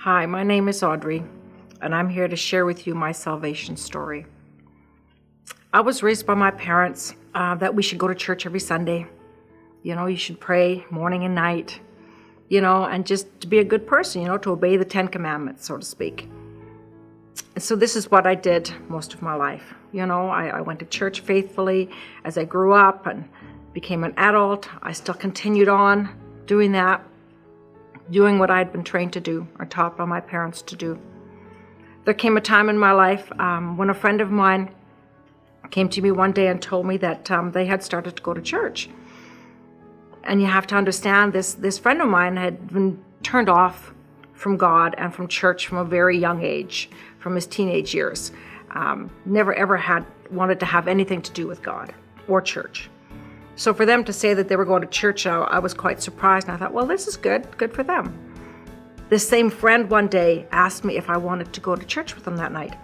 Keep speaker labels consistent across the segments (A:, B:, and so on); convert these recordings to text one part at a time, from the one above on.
A: Hi, my name is Audrey, and I'm here to share with you my salvation story. I was raised by my parents that we should go to church every Sunday. You should pray morning and night, and just to be a good person, to obey the 10 Commandments, so to speak. And so this is what I did most of my life. I went to church faithfully as I grew up and became an adult. I still continued on doing that, doing what I had been trained to do or taught by my parents to do. There came a time in my life when a friend of mine came to me one day and told me that they had started to go to church. And you have to understand, this friend of mine had been turned off from God and from church from a very young age, from his teenage years. Never ever had wanted to have anything to do with God or church. So for them to say that they were going to church, I was quite surprised. And I thought, well, this is good for them. This same friend one day asked me if I wanted to go to church with them that night.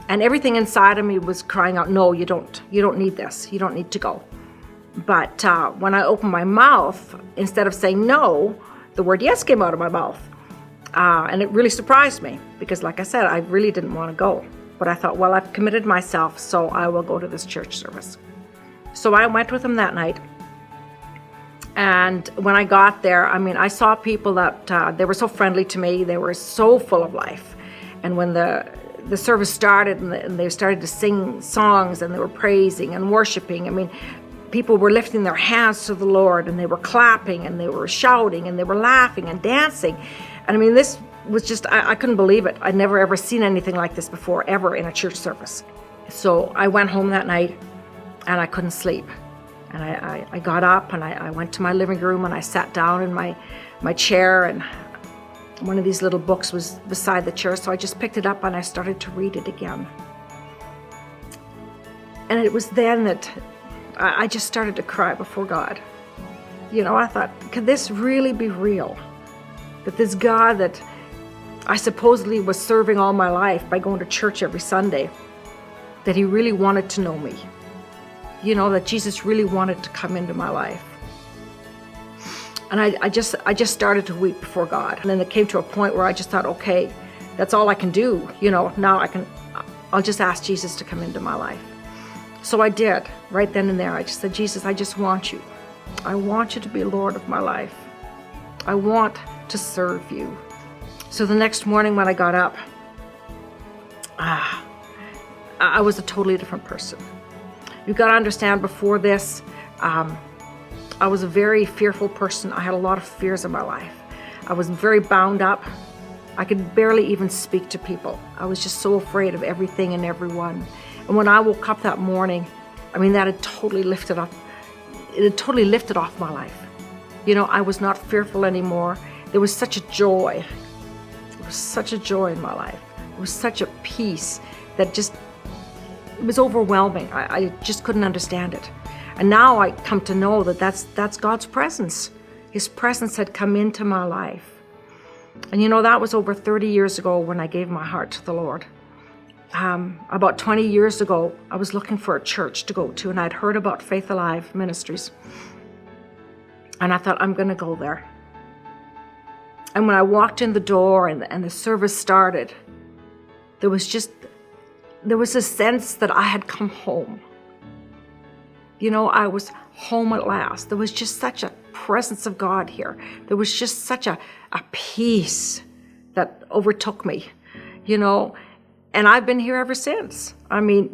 A: And everything inside of me was crying out, no, you don't need this. You don't need to go. But when I opened my mouth, instead of saying no, the word yes came out of my mouth. And it really surprised me because, like I said, I really didn't want to go. But I thought, well, I've committed myself, so I will go to this church service. So I went with him that night. And when I got there, I saw people that they were so friendly to me. They were so full of life. And when the service started and they started to sing songs and they were praising and worshiping, people were lifting their hands to the Lord and they were clapping and they were shouting and they were laughing and dancing. And this was just, I couldn't believe it. I'd never ever seen anything like this before, ever in a church service. So I went home that night and I couldn't sleep. And I got up and I went to my living room and I sat down in my chair, and one of these little books was beside the chair, so I just picked it up and I started to read it again. And it was then that I just started to cry before God. I thought, could this really be real? That this God that I supposedly was serving all my life by going to church every Sunday, that he really wanted to know me. That Jesus really wanted to come into my life. And I just started to weep before God. And then it came to a point where I just thought, okay, that's all I can do. Now I'll just ask Jesus to come into my life. So I did, right then and there. I just said, Jesus, I just want you. I want you to be Lord of my life. I want to serve you. So the next morning when I got up, I was a totally different person. You've got to understand, before this, I was a very fearful person. I had a lot of fears in my life. I was very bound up. I could barely even speak to people. I was just so afraid of everything and everyone. And when I woke up that morning, that had totally lifted up. It had totally lifted off my life. I was not fearful anymore. There was such a joy. There was such a joy in my life. There was such a peace that it was overwhelming. I just couldn't understand it. And now I come to know that that's God's presence. His presence had come into my life. And that was over 30 years ago when I gave my heart to the Lord. About 20 years ago, I was looking for a church to go to, and I'd heard about Faith Alive Ministries. And I thought, I'm going to go there. And when I walked in the door and the service started, there was a sense that I had come home. I was home at last. There was just such a presence of God here. There was just such a peace that overtook me, and I've been here ever since.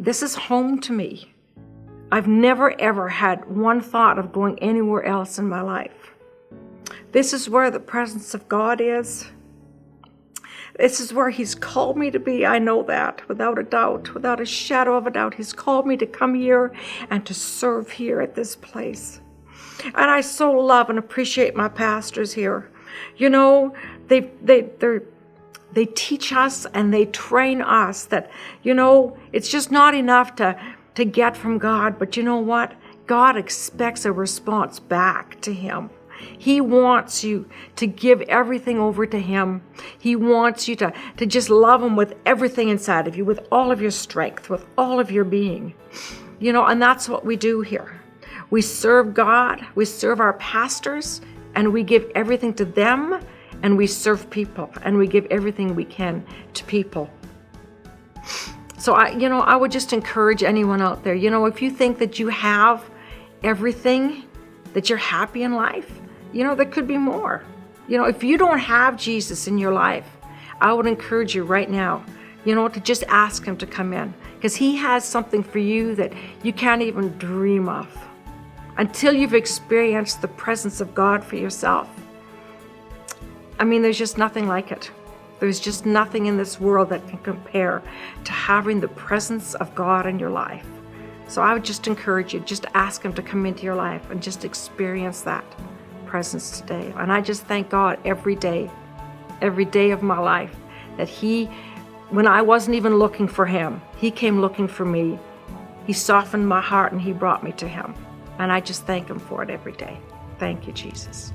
A: This is home to me. I've never ever had one thought of going anywhere else in my life. This is where the presence of God is. This is where he's called me to be. I know that without a doubt, without a shadow of a doubt. He's called me to come here and to serve here at this place. And I so love and appreciate my pastors here. They teach us and they train us that, it's just not enough to get from God. But you know what? God expects a response back to him. He wants you to give everything over to him. He wants you to just love him with everything inside of you, with all of your strength, with all of your being. And that's what we do here. We serve God, we serve our pastors, and we give everything to them and we serve people, and we give everything we can to people. So I would just encourage anyone out there, if you think that you have everything, that you're happy in life, there could be more. If you don't have Jesus in your life, I would encourage you right now, to just ask him to come in, because he has something for you that you can't even dream of until you've experienced the presence of God for yourself. I mean, there's just nothing like it. There's just nothing in this world that can compare to having the presence of God in your life. So I would just encourage you, just ask him to come into your life and just experience that presence today. And I just thank God every day of my life, that when I wasn't even looking for him, he came looking for me. He softened my heart and he brought me to him. And I just thank him for it every day. Thank you, Jesus.